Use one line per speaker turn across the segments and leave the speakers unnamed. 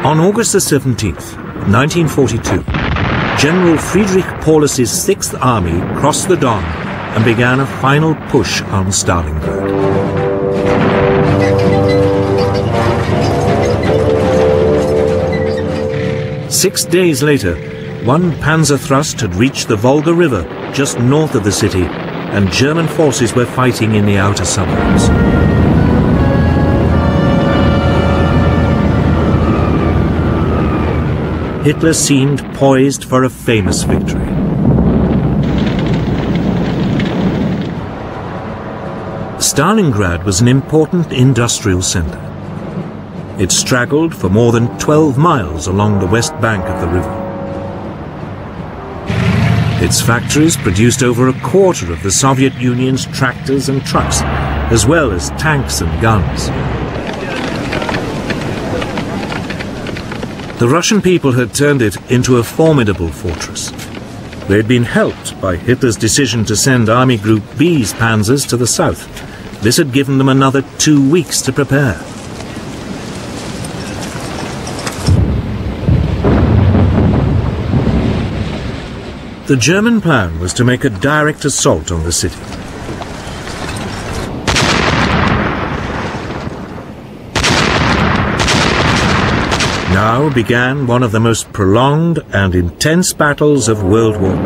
On August the 17th, 1942, General Friedrich Paulus's Sixth Army crossed the Don and began a final push on Stalingrad. Six days later, one panzer thrust had reached the Volga River just north of the city, and German forces were fighting in the outer suburbs. Hitler seemed poised for a famous victory. Stalingrad was an important industrial center. It straggled for more than 12 miles along the west bank of the river. Its factories produced over a quarter of the Soviet Union's tractors and trucks, as well as tanks and guns. The Russian people had turned it into a formidable fortress. They had been helped by Hitler's decision to send Army Group B's panzers to the south. This had given them another 2 weeks to prepare. The German plan was to make a direct assault on the city. Now began one of the most prolonged and intense battles of World War II.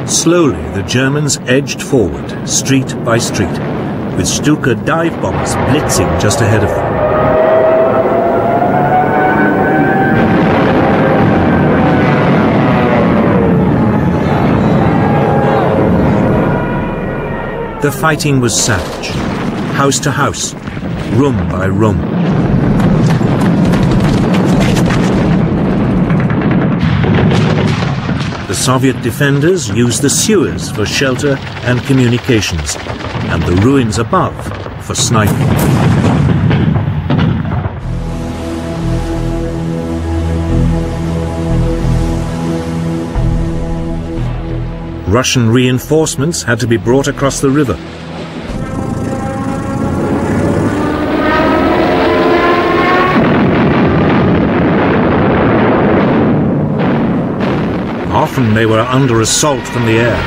Slowly, the Germans edged forward, street by street, with Stuka dive bombers blitzing just ahead of them. The fighting was savage, house to house, room by room. The Soviet defenders used the sewers for shelter and communications, and the ruins above for sniping. Russian reinforcements had to be brought across the river. Often they were under assault from the air.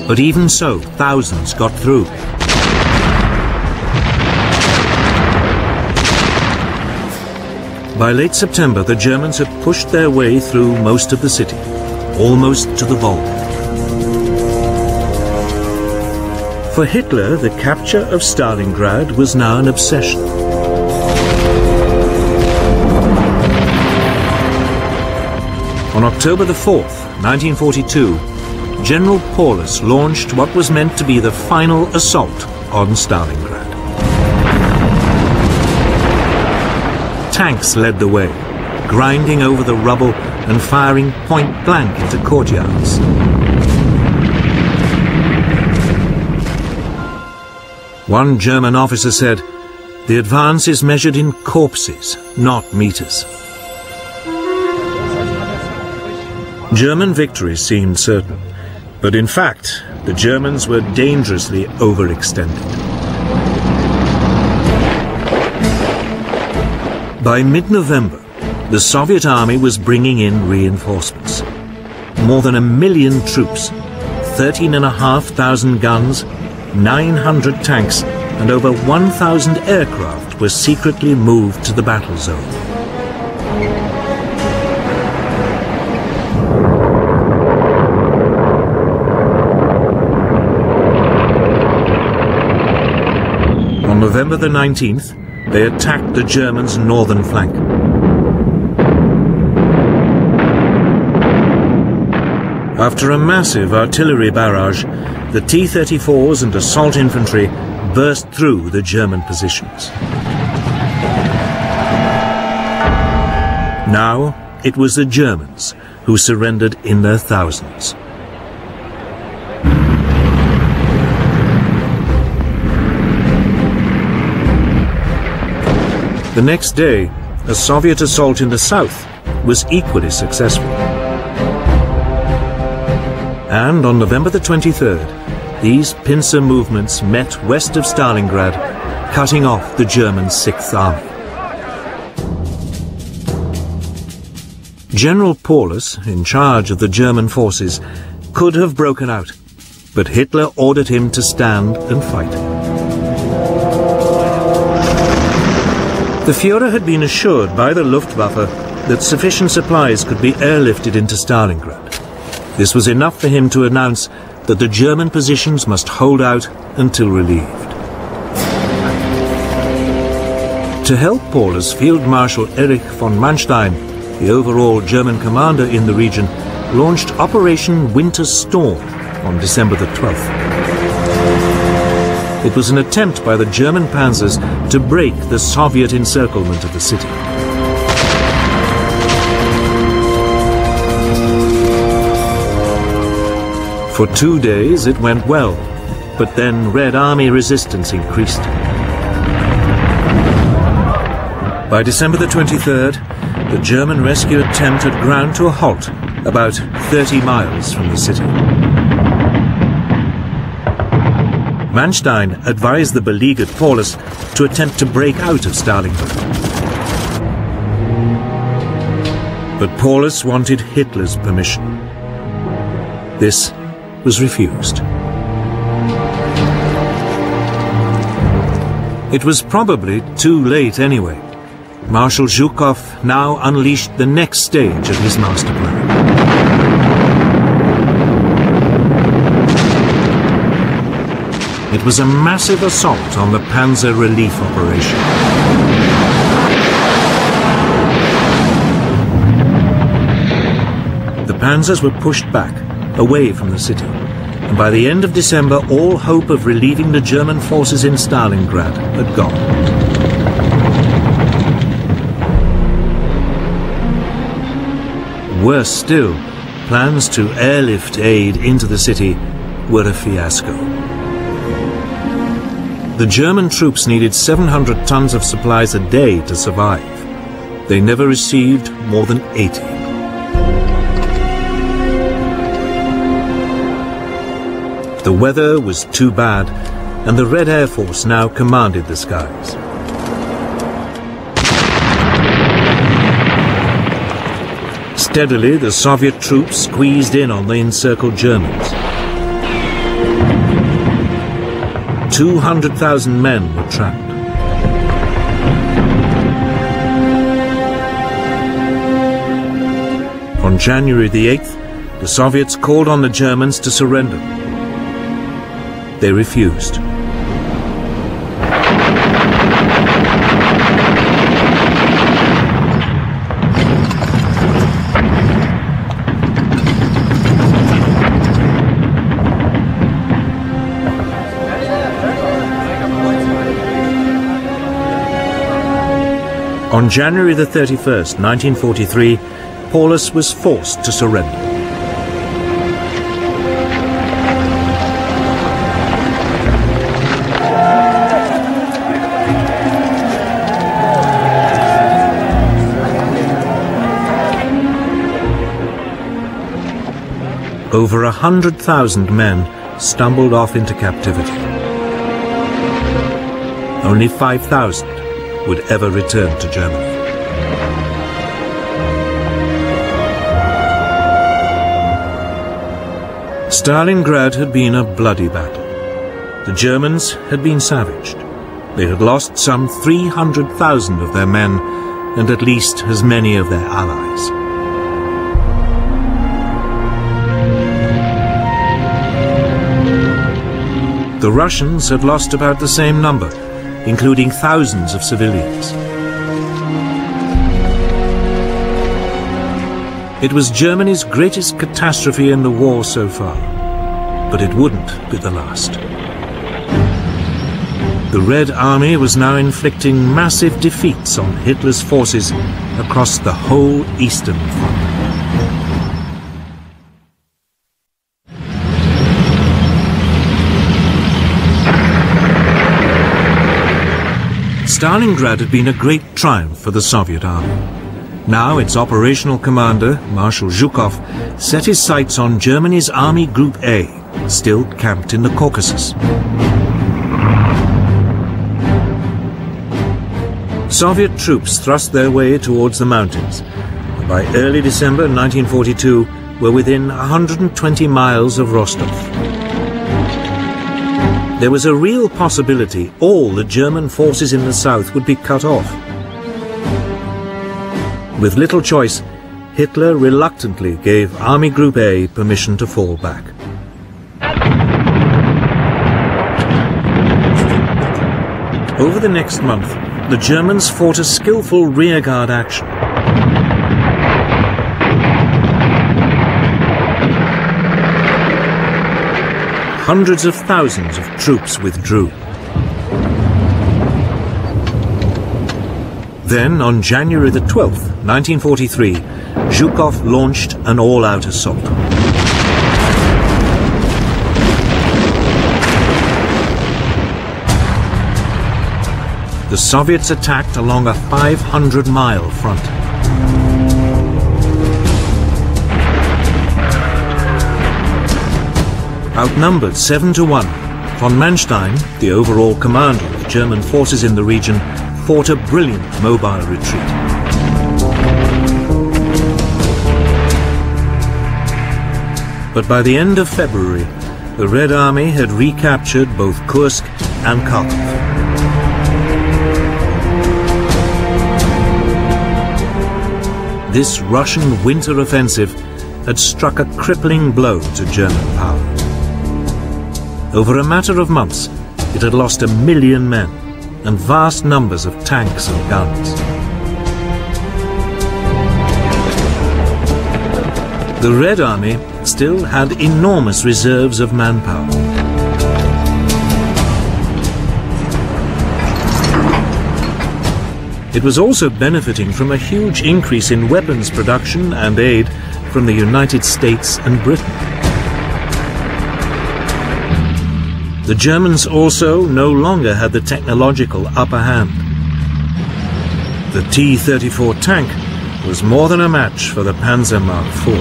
But even so, thousands got through. By late September, the Germans had pushed their way through most of the city, almost to the Volga. For Hitler, the capture of Stalingrad was now an obsession. On October the 4th, 1942, General Paulus launched what was meant to be the final assault on Stalingrad. Tanks led the way, grinding over the rubble and firing point-blank into courtyards. One German officer said, "The advance is measured in corpses, not meters." German victory seemed certain, but in fact, the Germans were dangerously overextended. By mid-November, the Soviet army was bringing in reinforcements. More than 1 million troops, 13,500 guns, 900 tanks, and over 1,000 aircraft were secretly moved to the battle zone. On November the 19th, they attacked the Germans' northern flank. After a massive artillery barrage, the T-34s and assault infantry burst through the German positions. Now it was the Germans who surrendered in their thousands. The next day, a Soviet assault in the south was equally successful. And on November the 23rd, these pincer movements met west of Stalingrad, cutting off the German 6th Army. General Paulus, in charge of the German forces, could have broken out, but Hitler ordered him to stand and fight. The Führer had been assured by the Luftwaffe that sufficient supplies could be airlifted into Stalingrad. This was enough for him to announce that the German positions must hold out until relieved. To help Paulus, Field Marshal Erich von Manstein, the overall German commander in the region, launched Operation Winter Storm on December the 12th. It was an attempt by the German panzers to break the Soviet encirclement of the city. For 2 days it went well, but then Red Army resistance increased. By December the 23rd, the German rescue attempt had ground to a halt about 30 miles from the city. Manstein advised the beleaguered Paulus to attempt to break out of Stalingrad. But Paulus wanted Hitler's permission. This was refused. It was probably too late anyway. Marshal Zhukov now unleashed the next stage of his master plan. It was a massive assault on the Panzer relief operation. The panzers were pushed back, away from the city, and by the end of December all hope of relieving the German forces in Stalingrad had gone. Worse still, plans to airlift aid into the city were a fiasco. The German troops needed 700 tons of supplies a day to survive. They never received more than 80. The weather was too bad, and the Red Air Force now commanded the skies. Steadily, the Soviet troops squeezed in on the encircled Germans. 200,000 men were trapped. On January the 8th, the Soviets called on the Germans to surrender. They refused. On January the 31st, 1943, Paulus was forced to surrender. Over 100,000 men stumbled off into captivity. Only 5,000 would ever return to Germany. Stalingrad had been a bloody battle. The Germans had been savaged. They had lost some 300,000 of their men and at least as many of their allies. The Russians had lost about the same number, including thousands of civilians. It was Germany's greatest catastrophe in the war so far, but it wouldn't be the last. The Red Army was now inflicting massive defeats on Hitler's forces across the whole Eastern Front. Stalingrad had been a great triumph for the Soviet army. Now its operational commander, Marshal Zhukov, set his sights on Germany's Army Group A, still camped in the Caucasus. Soviet troops thrust their way towards the mountains, and by early December 1942 were within 120 miles of Rostov. There was a real possibility all the German forces in the south would be cut off. With little choice, Hitler reluctantly gave Army Group A permission to fall back. Over the next month, the Germans fought a skillful rearguard action. Hundreds of thousands of troops withdrew. Then, on January the 12th, 1943, Zhukov launched an all-out assault. The Soviets attacked along a 500-mile front. Outnumbered 7-1, von Manstein, the overall commander of German forces in the region, fought a brilliant mobile retreat. But by the end of February, the Red Army had recaptured both KURSK and Kharkov. This Russian winter offensive had struck a crippling blow to German power. Over a matter of months, it had lost 1 million men and vast numbers of tanks and guns. The Red Army still had enormous reserves of manpower. It was also benefiting from a huge increase in weapons production and aid from the United States and Britain. The Germans also no longer had the technological upper hand. The T-34 tank was more than a match for the Panzer Mark IV.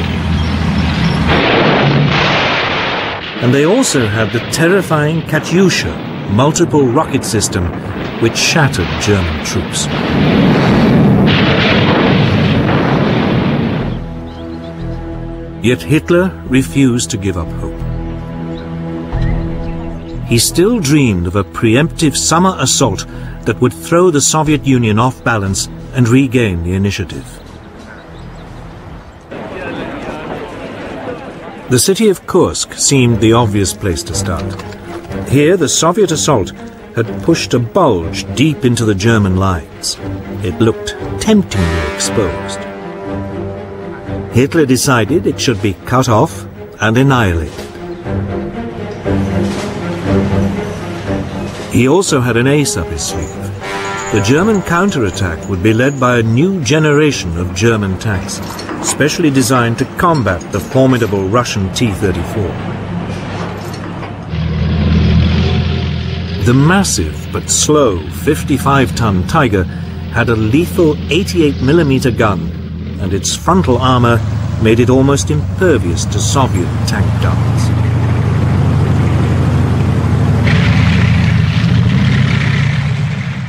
And they also had the terrifying Katyusha multiple rocket system, which shattered German troops. Yet Hitler refused to give up hope. He still dreamed of a preemptive summer assault that would throw the Soviet Union off balance and regain the initiative. The city of Kursk seemed the obvious place to start. Here, the Soviet assault had pushed a bulge deep into the German lines. It looked temptingly exposed. Hitler decided it should be cut off and annihilated. He also had an ace up his sleeve. The German counterattack would be led by a new generation of German tanks, specially designed to combat the formidable Russian T-34. The massive but slow 55-ton Tiger had a lethal 88mm gun, and its frontal armor made it almost impervious to Soviet tank guns.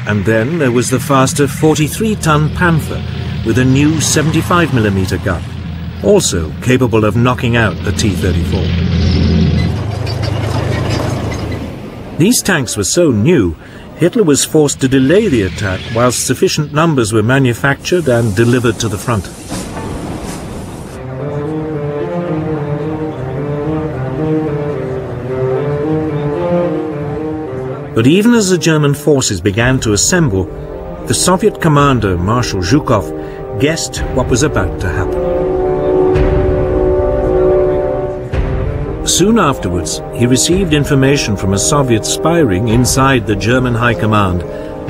And then there was the faster 43-ton Panther with a new 75mm gun, also capable of knocking out the T-34. These tanks were so new, Hitler was forced to delay the attack whilst sufficient numbers were manufactured and delivered to the front. But even as the German forces began to assemble, the Soviet commander, Marshal Zhukov, guessed what was about to happen. Soon afterwards, he received information from a Soviet spy ring inside the German High Command,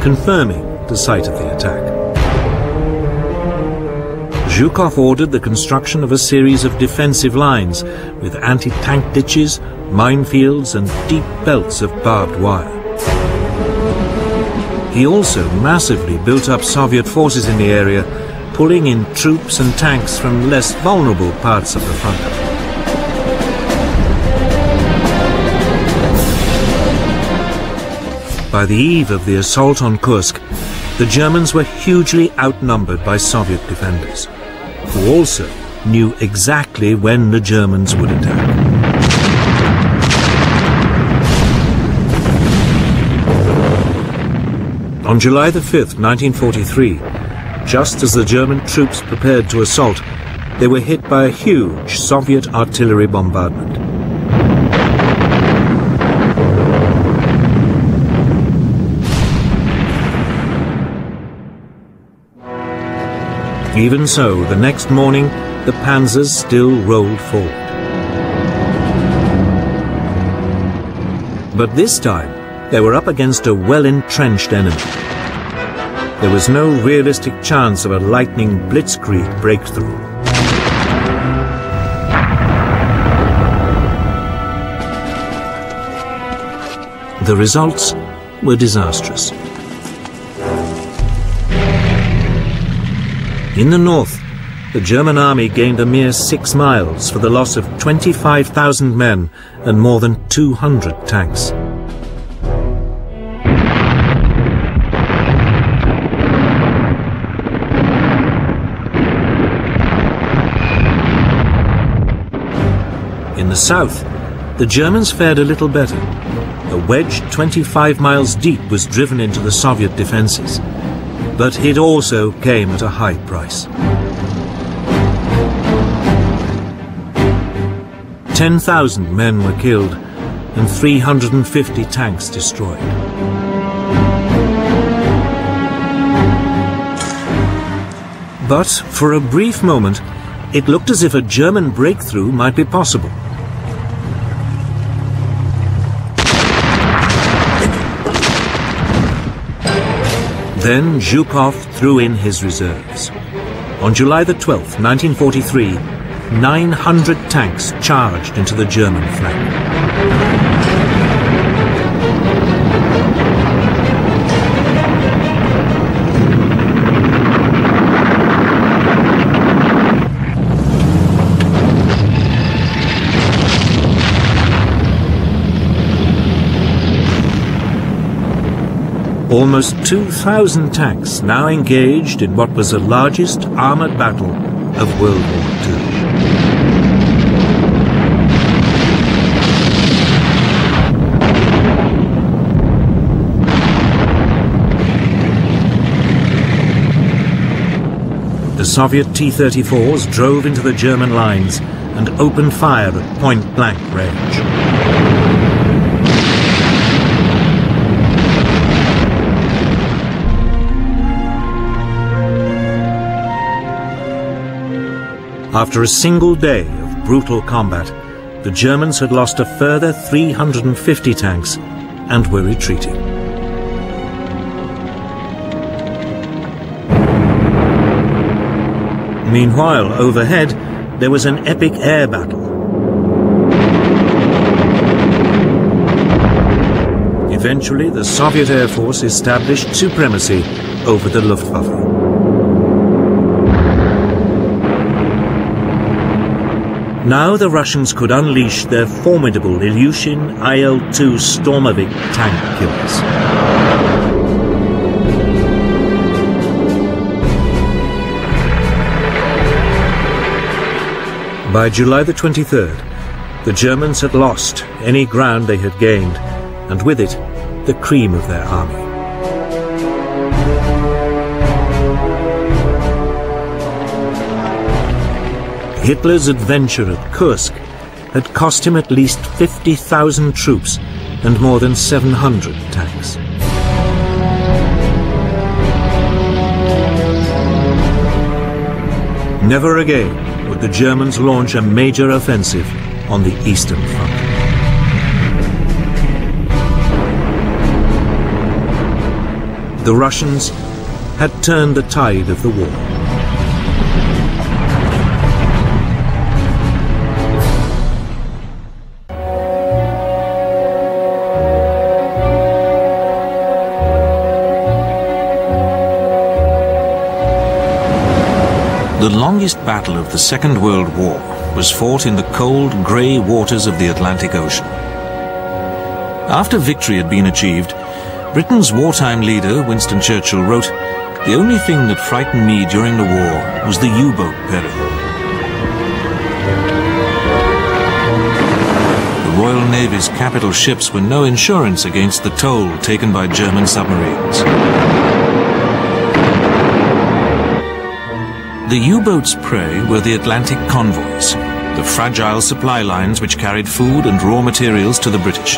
confirming the site of the attack. Zhukov ordered the construction of a series of defensive lines with anti-tank ditches, minefields and deep belts of barbed wire. He also massively built up Soviet forces in the area, pulling in troops and tanks from less vulnerable parts of the front. By the eve of the assault on Kursk, the Germans were hugely outnumbered by Soviet defenders, who also knew exactly when the Germans would attack. On July the 5th, 1943, just as the German troops prepared to assault, they were hit by a huge Soviet artillery bombardment. Even so, the next morning, the panzers still rolled forward. But this time, they were up against a well-entrenched enemy. There was no realistic chance of a lightning blitzkrieg breakthrough. The results were disastrous. In the north, the German army gained a mere 6 miles for the loss of 25,000 men and more than 200 tanks. In the south, the Germans fared a little better. A wedge 25 miles deep was driven into the Soviet defenses, but it also came at a high price. 10,000 men were killed and 350 tanks destroyed. But for a brief moment, it looked as if a German breakthrough might be possible. Then Zhukov threw in his reserves. On July the 12th, 1943, 900 tanks charged into the German flank. Almost 2,000 tanks now engaged in what was the largest armoured battle of World War II. The Soviet T-34s drove into the German lines and opened fire at point-blank range. After a single day of brutal combat, the Germans had lost a further 350 tanks and were retreating. Meanwhile, overhead, there was an epic air battle. Eventually, the Soviet Air Force established supremacy over the Luftwaffe. Now the Russians could unleash their formidable Ilyushin IL-2 Stormovik tank killers. By July the 23rd, the Germans had lost any ground they had gained, and with it, the cream of their army. Hitler's adventure at Kursk had cost him at least 50,000 troops and more than 700 tanks. Never again would the Germans launch a major offensive on the Eastern Front. The Russians had turned the tide of the war. The longest battle of the Second World War was fought in the cold, grey waters of the Atlantic Ocean. After victory had been achieved, Britain's wartime leader, Winston Churchill, wrote, "The only thing that frightened me during the war was the U-boat peril." The Royal Navy's capital ships were no insurance against the toll taken by German submarines. The U-boats' prey were the Atlantic convoys, the fragile supply lines which carried food and raw materials to the British.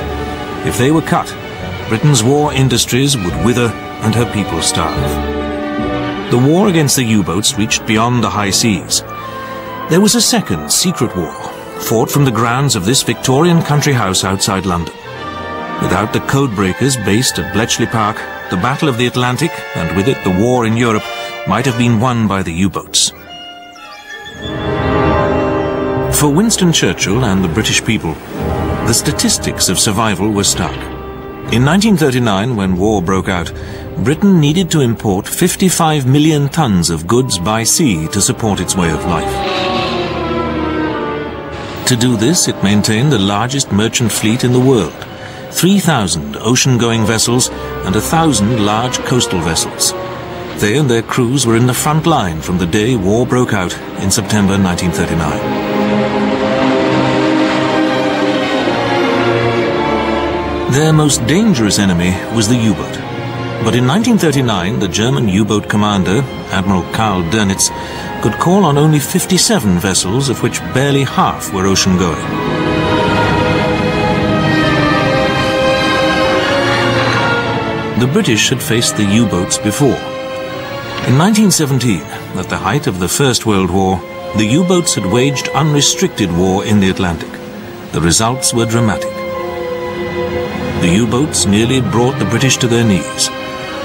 If they were cut, Britain's war industries would wither and her people starve. The war against the U-boats reached beyond the high seas. There was a second secret war, fought from the grounds of this Victorian country house outside London. Without the codebreakers based at Bletchley Park, the Battle of the Atlantic, and with it the war in Europe, might have been won by the U-boats. For Winston Churchill and the British people, the statistics of survival were stark. In 1939, when war broke out, Britain needed to import 55 million tons of goods by sea to support its way of life. To do this, it maintained the largest merchant fleet in the world, 3,000 ocean-going vessels and 1,000 large coastal vessels. They and their crews were in the front line from the day war broke out in September 1939. Their most dangerous enemy was the U-boat. But in 1939, the German U-boat commander, Admiral Karl Dönitz, could call on only 57 vessels, of which barely half were ocean-going. The British had faced the U-boats before. In 1917, at the height of the First World War, the U-boats had waged unrestricted war in the Atlantic. The results were dramatic. The U-boats nearly brought the British to their knees,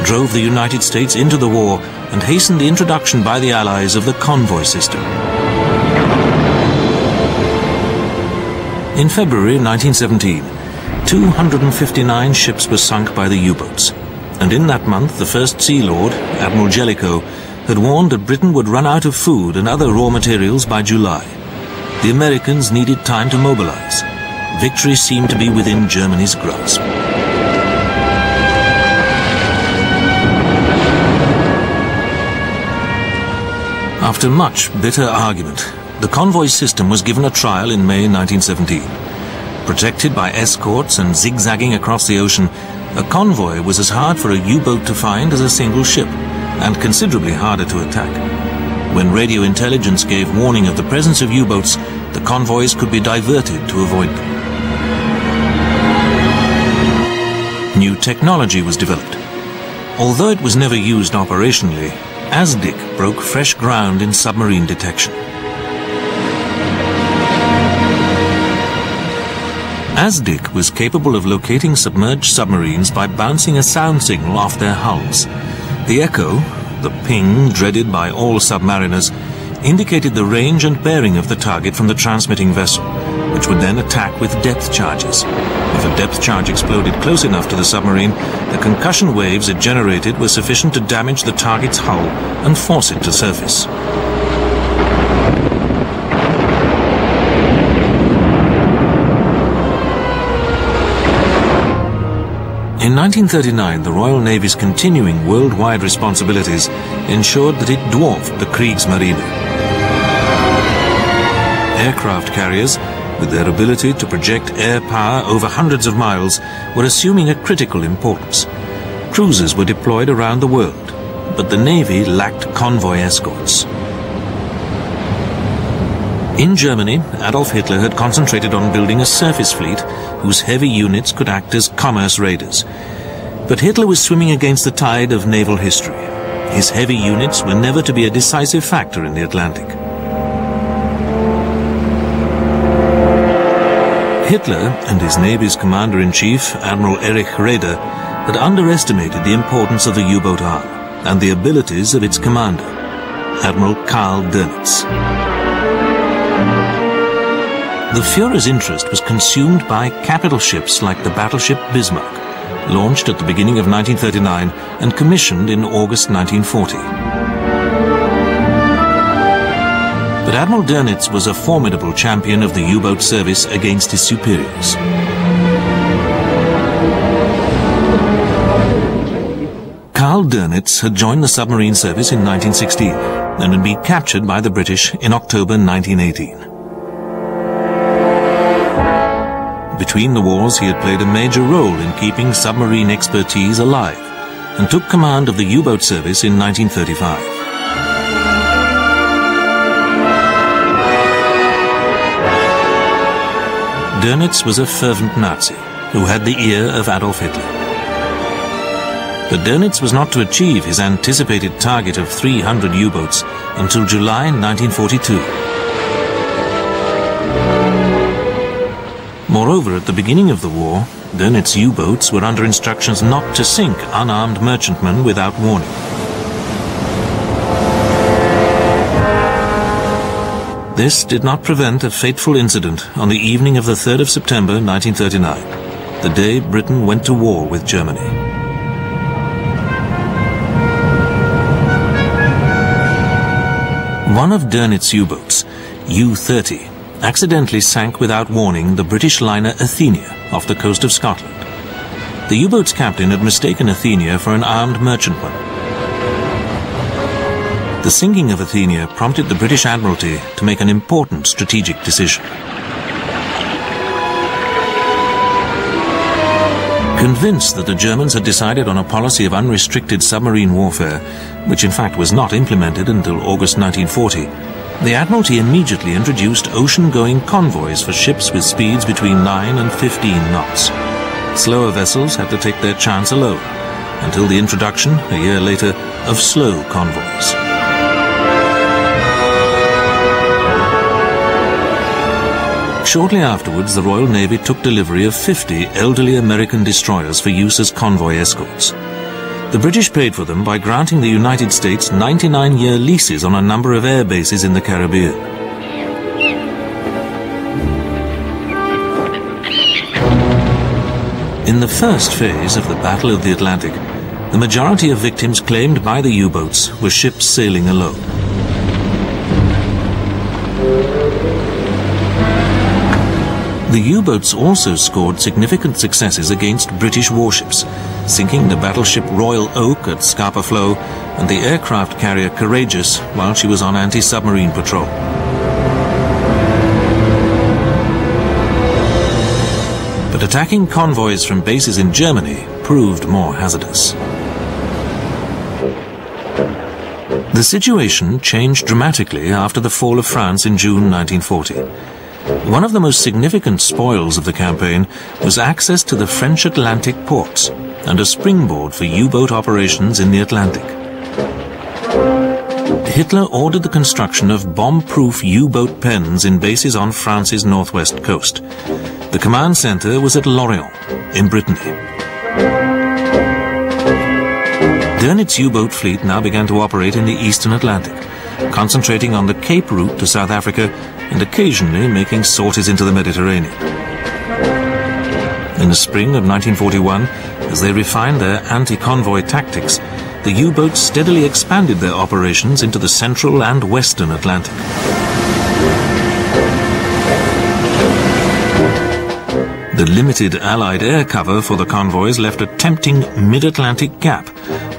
drove the United States into the war, and hastened the introduction by the Allies of the convoy system. In February 1917, 259 ships were sunk by the U-boats. And in that month, the first Sea Lord, Admiral Jellicoe, had warned that Britain would run out of food and other raw materials by July. The Americans needed time to mobilize. Victory seemed to be within Germany's grasp. After much bitter argument, the convoy system was given a trial in May 1917. Protected by escorts and zigzagging across the ocean, a convoy was as hard for a U-boat to find as a single ship, and considerably harder to attack. When radio intelligence gave warning of the presence of U-boats, the convoys could be diverted to avoid them. New technology was developed. Although it was never used operationally, ASDIC broke fresh ground in submarine detection. ASDIC was capable of locating submerged submarines by bouncing a sound signal off their hulls. The echo, the ping dreaded by all submariners, indicated the range and bearing of the target from the transmitting vessel, which would then attack with depth charges. If a depth charge exploded close enough to the submarine, the concussion waves it generated were sufficient to damage the target's hull and force it to surface. In 1939, the Royal Navy's continuing worldwide responsibilities ensured that it dwarfed the Kriegsmarine. Aircraft carriers, with their ability to project air power over hundreds of miles, were assuming a critical importance. Cruisers were deployed around the world, but the Navy lacked convoy escorts. In Germany, Adolf Hitler had concentrated on building a surface fleet whose heavy units could act as commerce raiders. But Hitler was swimming against the tide of naval history. His heavy units were never to be a decisive factor in the Atlantic. Hitler and his Navy's commander-in-chief, Admiral Erich Raeder, had underestimated the importance of the U-boat arm and the abilities of its commander, Admiral Karl Dönitz. The Führer's interest was consumed by capital ships like the battleship Bismarck, launched at the beginning of 1939 and commissioned in August 1940. But Admiral Dönitz was a formidable champion of the U-boat service against his superiors. Karl Dönitz had joined the submarine service in 1916 and had been captured by the British in October 1918. Between the wars, he had played a major role in keeping submarine expertise alive and took command of the U-boat service in 1935. Dönitz was a fervent Nazi who had the ear of Adolf Hitler. But Dönitz was not to achieve his anticipated target of 300 U-boats until July 1942. Moreover, at the beginning of the war, Dönitz U-boats were under instructions not to sink unarmed merchantmen without warning. This did not prevent a fateful incident on the evening of the 3rd of September 1939, the day Britain went to war with Germany. One of Dönitz's U-boats, U-30, accidentally sank without warning the British liner Athenia off the coast of Scotland. The U-boat's captain had mistaken Athenia for an armed merchantman. The sinking of Athenia prompted the British Admiralty to make an important strategic decision. Convinced that the Germans had decided on a policy of unrestricted submarine warfare, which in fact was not implemented until August 1940, the Admiralty immediately introduced ocean-going convoys for ships with speeds between 9 and 15 knots. Slower vessels had to take their chance alone, until the introduction, a year later, of slow convoys. Shortly afterwards, the Royal Navy took delivery of 50 elderly American destroyers for use as convoy escorts. The British paid for them by granting the United States 99-year leases on a number of air bases in the Caribbean. In the first phase of the Battle of the Atlantic, the majority of victims claimed by the U-boats were ships sailing alone. The U-boats also scored significant successes against British warships, sinking the battleship Royal Oak at Scapa Flow and the aircraft carrier Courageous while she was on anti-submarine patrol. But attacking convoys from bases in Germany proved more hazardous. The situation changed dramatically after the fall of France in June 1940. One of the most significant spoils of the campaign was access to the French Atlantic ports and a springboard for U-boat operations in the Atlantic. Hitler ordered the construction of bomb-proof U-boat pens in bases on France's northwest coast. The command center was at Lorient, in Brittany. Dönitz's U-boat fleet now began to operate in the eastern Atlantic, concentrating on the Cape route to South Africa and occasionally making sorties into the Mediterranean. In the spring of 1941, as they refined their anti-convoy tactics, the U-boats steadily expanded their operations into the central and western Atlantic. The limited Allied air cover for the convoys left a tempting mid-Atlantic gap,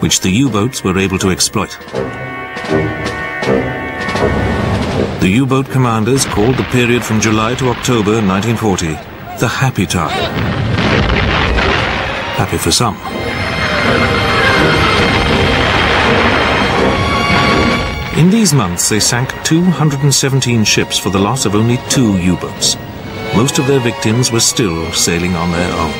which the U-boats were able to exploit. The U-boat commanders called the period from July to October 1940 the happy time. Happy for some. In these months, they sank 217 ships for the loss of only 2 U-boats. Most of their victims were still sailing on their own.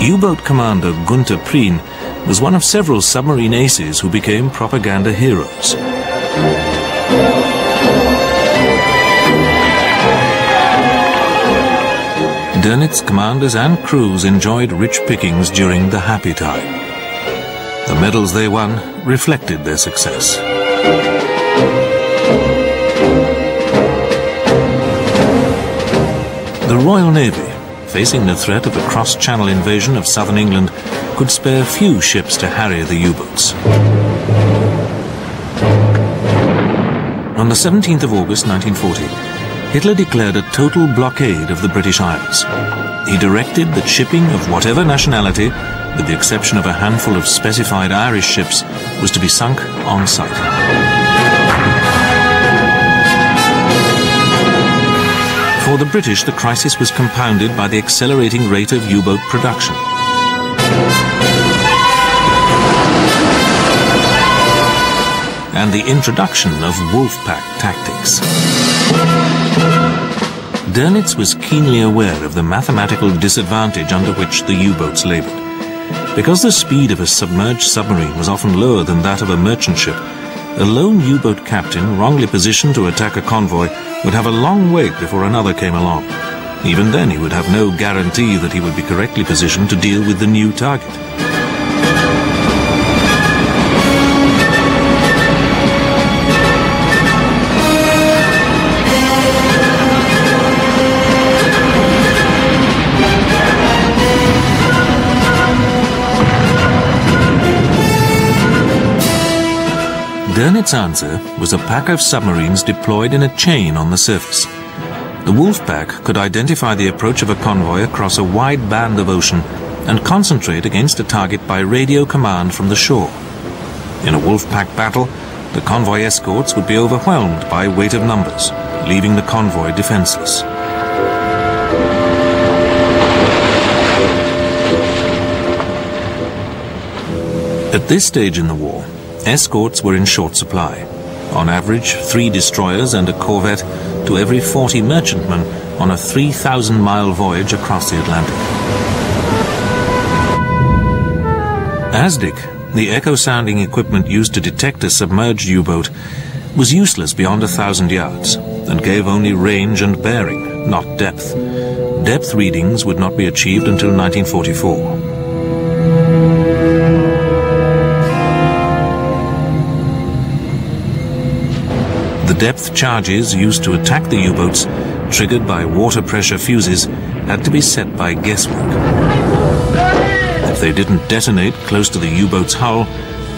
U-boat commander Gunther Prien was one of several submarine aces who became propaganda heroes. Dönitz's commanders and crews enjoyed rich pickings during the happy time. The medals they won reflected their success. The Royal Navy, facing the threat of a cross-channel invasion of southern England, could spare few ships to harry the U-boats. On the 17th of August 1940, Hitler declared a total blockade of the British Isles. He directed that shipping of whatever nationality, with the exception of a handful of specified Irish ships, was to be sunk on sight. For the British, the crisis was compounded by the accelerating rate of U-boat production. And the introduction of wolf-pack tactics. Dönitz was keenly aware of the mathematical disadvantage under which the U-boats labored. Because the speed of a submerged submarine was often lower than that of a merchant ship, a lone U-boat captain wrongly positioned to attack a convoy would have a long wait before another came along. Even then, he would have no guarantee that he would be correctly positioned to deal with the new target. Dönitz's answer was a pack of submarines deployed in a chain on the surface. The wolf pack could identify the approach of a convoy across a wide band of ocean and concentrate against a target by radio command from the shore. In a wolf pack battle, the convoy escorts would be overwhelmed by weight of numbers, leaving the convoy defenseless. At this stage in the war, escorts were in short supply. On average, 3 destroyers and a corvette to every 40 merchantmen on a 3,000-mile voyage across the Atlantic. ASDIC, the echo-sounding equipment used to detect a submerged U-boat, was useless beyond 1,000 yards and gave only range and bearing, not depth. Depth readings would not be achieved until 1944. The depth charges used to attack the U-boats, triggered by water pressure fuses, had to be set by guesswork. If they didn't detonate close to the U-boat's hull,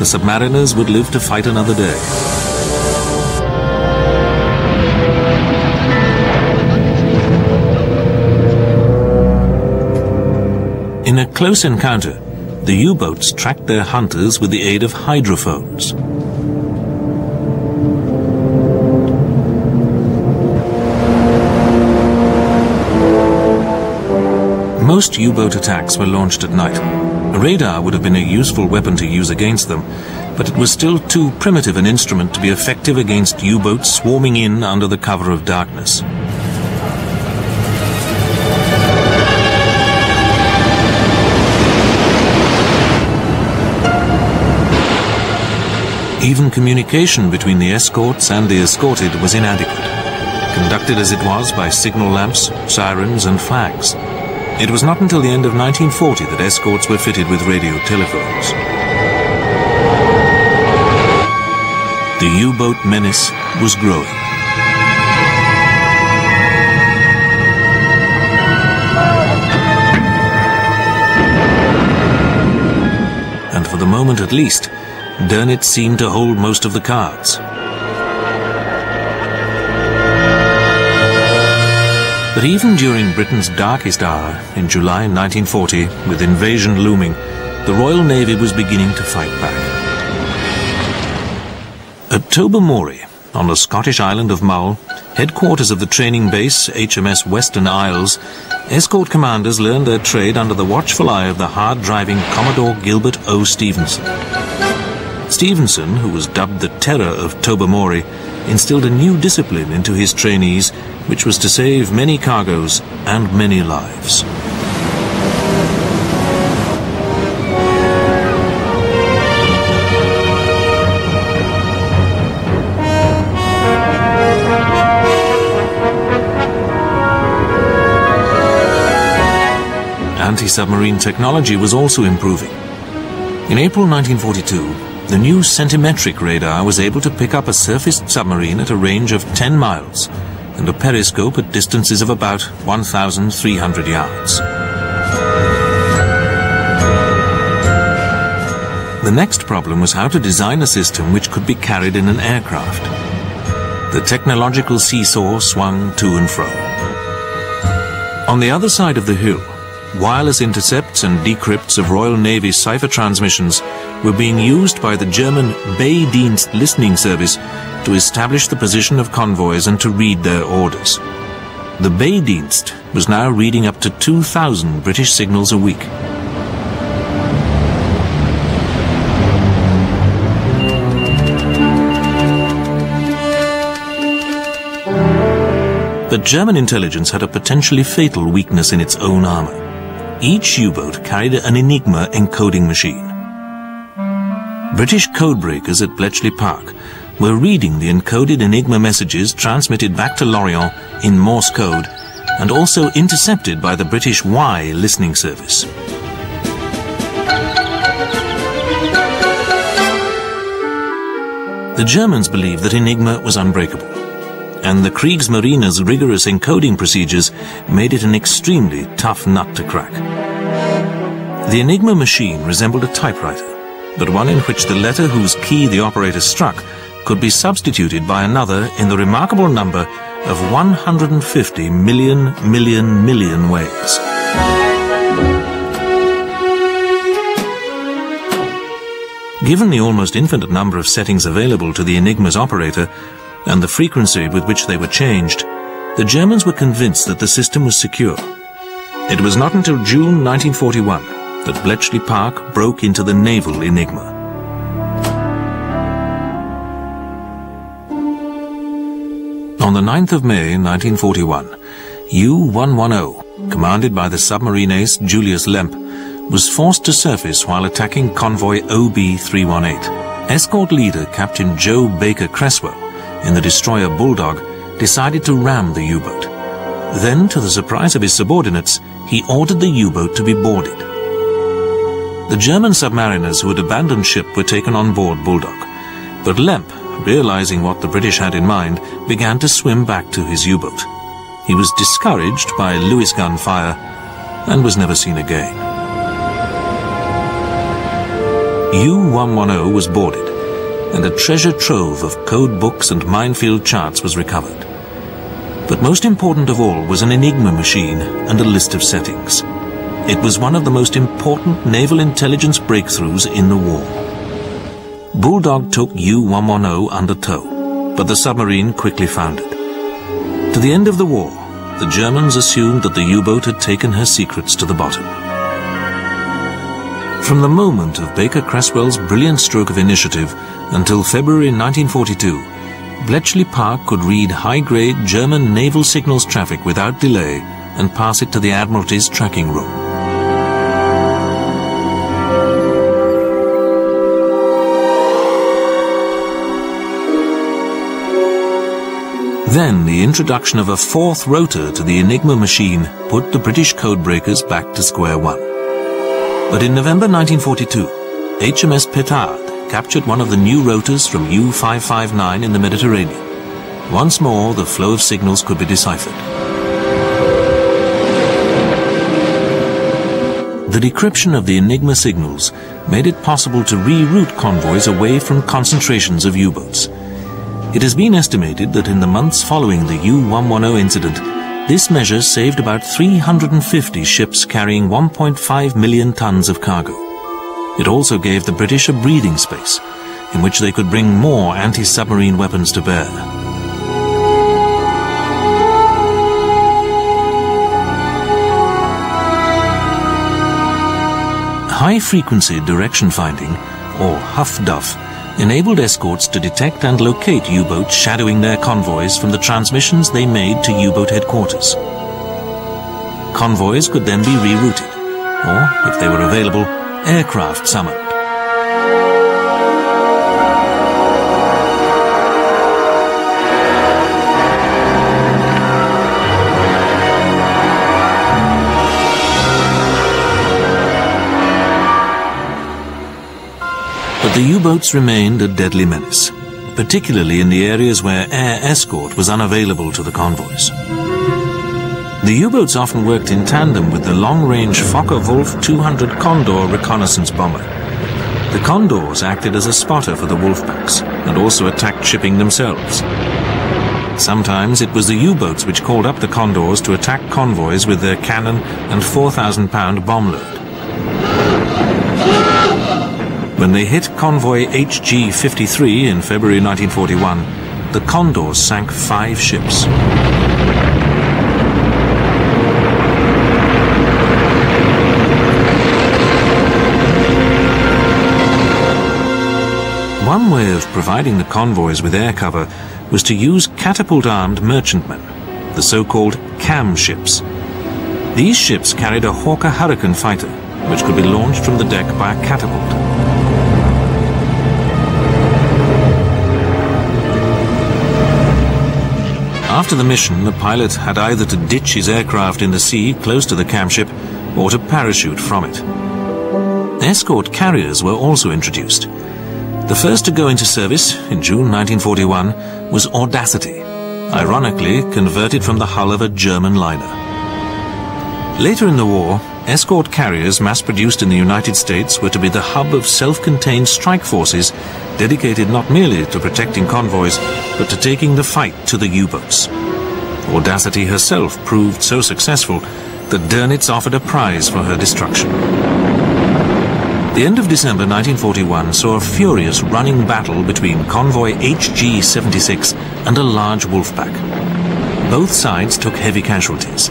the submariners would live to fight another day. In a close encounter, the U-boats tracked their hunters with the aid of hydrophones. Most U-boat attacks were launched at night. Radar would have been a useful weapon to use against them, but it was still too primitive an instrument to be effective against U-boats swarming in under the cover of darkness. Even communication between the escorts and the escorted was inadequate, conducted as it was by signal lamps, sirens and flags. It was not until the end of 1940 that escorts were fitted with radio telephones. The U-boat menace was growing. And for the moment at least, Dönitz seemed to hold most of the cards. But even during Britain's darkest hour, in July 1940, with invasion looming, the Royal Navy was beginning to fight back. At Tobermory, on the Scottish island of Mull, headquarters of the training base HMS Western Isles, escort commanders learned their trade under the watchful eye of the hard-driving Commodore Gilbert O. Stevenson. Stevenson, who was dubbed the Terror of Tobermory, instilled a new discipline into his trainees, which was to save many cargoes and many lives. Anti-submarine technology was also improving. In April 1942, the new centimetric radar was able to pick up a surfaced submarine at a range of 10 miles, and a periscope at distances of about 1,300 yards. The next problem was how to design a system which could be carried in an aircraft. The technological seesaw swung to and fro. On the other side of the hill, wireless intercepts and decrypts of Royal Navy cipher transmissions were being used by the German Baydienst listening service to establish the position of convoys and to read their orders. The Baydienst was now reading up to 2,000 British signals a week. But German intelligence had a potentially fatal weakness in its own armor. Each U-boat carried an Enigma encoding machine. British codebreakers at Bletchley Park were reading the encoded Enigma messages transmitted back to Lorient in Morse code and also intercepted by the British Y listening service. The Germans believed that Enigma was unbreakable, and the Kriegsmarine's rigorous encoding procedures made it an extremely tough nut to crack. The Enigma machine resembled a typewriter, but one in which the letter whose key the operator struck could be substituted by another in the remarkable number of 150 million ways. Given the almost infinite number of settings available to the Enigma's operator, and the frequency with which they were changed, the Germans were convinced that the system was secure. It was not until June 1941 that Bletchley Park broke into the naval Enigma. On the 9th of May 1941, U-110, commanded by the submarine ace Julius Lemp, was forced to surface while attacking convoy OB-318. Escort leader Captain Joe Baker Creswell in the destroyer Bulldog decided to ram the U-boat. Then, to the surprise of his subordinates, he ordered the U-boat to be boarded. The German submariners who had abandoned ship were taken on board Bulldog, but Lemp, realizing what the British had in mind, began to swim back to his U-boat. He was discouraged by Lewis gun fire and was never seen again. U-110 was boarded, and a treasure trove of code books and minefield charts was recovered. But most important of all was an Enigma machine and a list of settings. It was one of the most important naval intelligence breakthroughs in the war. Bulldog took U-110 under tow, but the submarine quickly foundered. To the end of the war, the Germans assumed that the U-boat had taken her secrets to the bottom. From the moment of Baker Creswell's brilliant stroke of initiative until February 1942, Bletchley Park could read high-grade German naval signals traffic without delay and pass it to the Admiralty's tracking room. Then the introduction of a fourth rotor to the Enigma machine put the British codebreakers back to square one. But in November 1942, HMS Petard captured one of the new rotors from U-559 in the Mediterranean. Once more, the flow of signals could be deciphered. The decryption of the Enigma signals made it possible to reroute convoys away from concentrations of U-boats. It has been estimated that in the months following the U-110 incident, this measure saved about 350 ships carrying 1.5 million tons of cargo. It also gave the British a breathing space in which they could bring more anti-submarine weapons to bear. High-frequency direction finding, or HUF-DUF, enabled escorts to detect and locate U-boats shadowing their convoys from the transmissions they made to U-boat headquarters. Convoys could then be rerouted, or, if they were available, aircraft summoned. But the U-boats remained a deadly menace, particularly in the areas where air escort was unavailable to the convoys. The U-boats often worked in tandem with the long-range Focke-Wulf 200 Condor reconnaissance bomber. The Condors acted as a spotter for the Wolfpacks and also attacked shipping themselves. Sometimes it was the U-boats which called up the Condors to attack convoys with their cannon and 4,000-pound bomb load. When they hit convoy HG-53 in February 1941, the Condors sank 5 ships. One way of providing the convoys with air cover was to use catapult-armed merchantmen, the so-called cam ships. These ships carried a Hawker Hurricane fighter, which could be launched from the deck by a catapult. After the mission, the pilot had either to ditch his aircraft in the sea close to the cam ship or to parachute from it. Escort carriers were also introduced. The first to go into service in June 1941 was Audacity, ironically converted from the hull of a German liner. Later in the war, escort carriers mass-produced in the United States were to be the hub of self-contained strike forces dedicated not merely to protecting convoys, but to taking the fight to the U-boats. Audacity herself proved so successful that Dönitz offered a prize for her destruction. The end of December 1941 saw a furious running battle between convoy HG-76 and a large Wolfpack. Both sides took heavy casualties.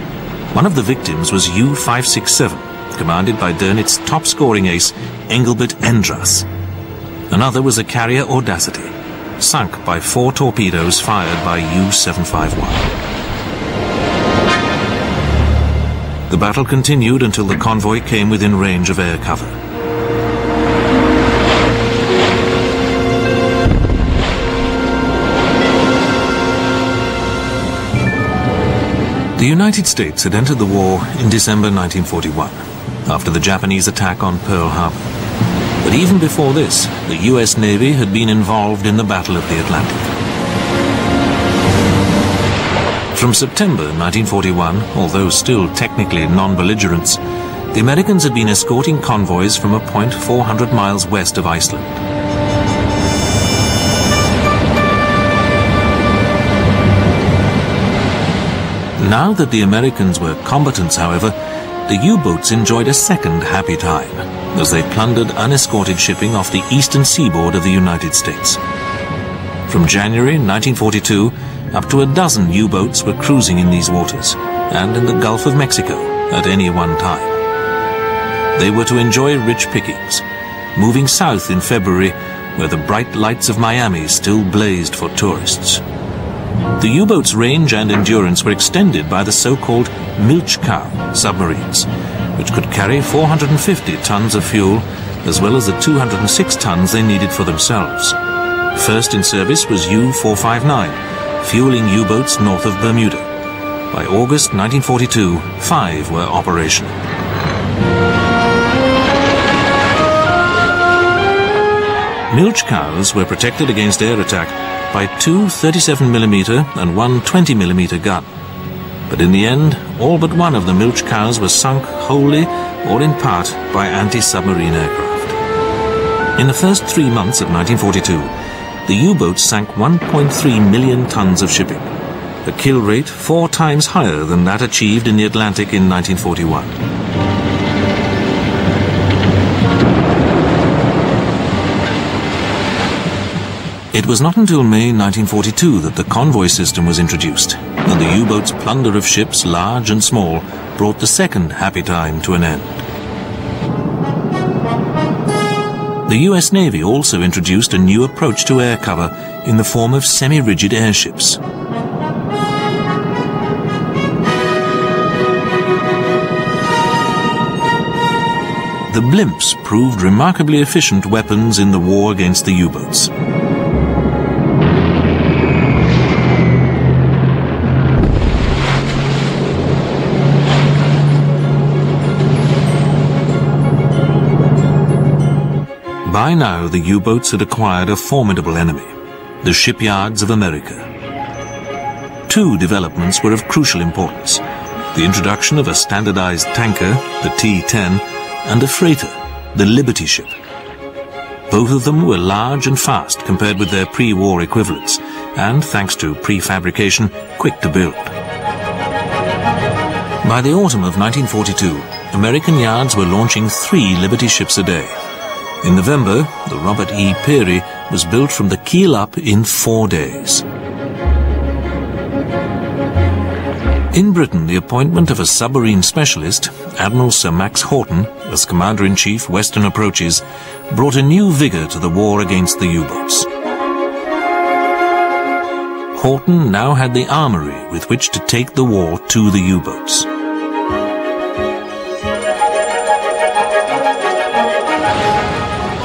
One of the victims was U-567, commanded by Dönitz's top-scoring ace, Engelbert Endras. Another was a carrier Audacity, sunk by 4 torpedoes fired by U-751. The battle continued until the convoy came within range of air cover. The United States had entered the war in December 1941, after the Japanese attack on Pearl Harbor. But even before this, the US Navy had been involved in the Battle of the Atlantic. From September 1941, although still technically non-belligerents, the Americans had been escorting convoys from a point 400 miles west of Iceland. Now that the Americans were combatants, however, the U-boats enjoyed a second happy time, as they plundered unescorted shipping off the eastern seaboard of the United States. From January 1942, up to a dozen U-boats were cruising in these waters, and in the Gulf of Mexico at any one time. They were to enjoy rich pickings, moving south in February, where the bright lights of Miami still blazed for tourists. The U-boats' range and endurance were extended by the so-called Milchkau submarines, which could carry 450 tons of fuel, as well as the 206 tons they needed for themselves. First in service was U-459, fueling U-boats north of Bermuda. By August 1942, 5 were operational. Milchkaus were protected against air attack by 2 37mm and 1 20mm gun. But in the end, all but one of the Milchkaus was sunk wholly or in part by anti-submarine aircraft. In the first 3 months of 1942, the U-boats sank 1.3 million tons of shipping, a kill rate 4 times higher than that achieved in the Atlantic in 1941. It was not until May 1942 that the convoy system was introduced, and the U-boats' plunder of ships, large and small, brought the second happy time to an end. The US Navy also introduced a new approach to air cover in the form of semi-rigid airships. The blimps proved remarkably efficient weapons in the war against the U-boats. By now, the U-boats had acquired a formidable enemy.
the shipyards of America. Two developments were of crucial importance: the introduction of a standardized tanker, the T-10, and a freighter, the Liberty ship. Both of them were large and fast compared with their pre-war equivalents, and, thanks to prefabrication, quick to build. By the autumn of 1942, American yards were launching 3 Liberty ships a day. In November, the Robert E. Peary was built from the keel up in 4 days. In Britain, the appointment of a submarine specialist, Admiral Sir Max Horton, as Commander-in-Chief Western Approaches, brought a new vigour to the war against the U-boats. Horton now had the armoury with which to take the war to the U-boats.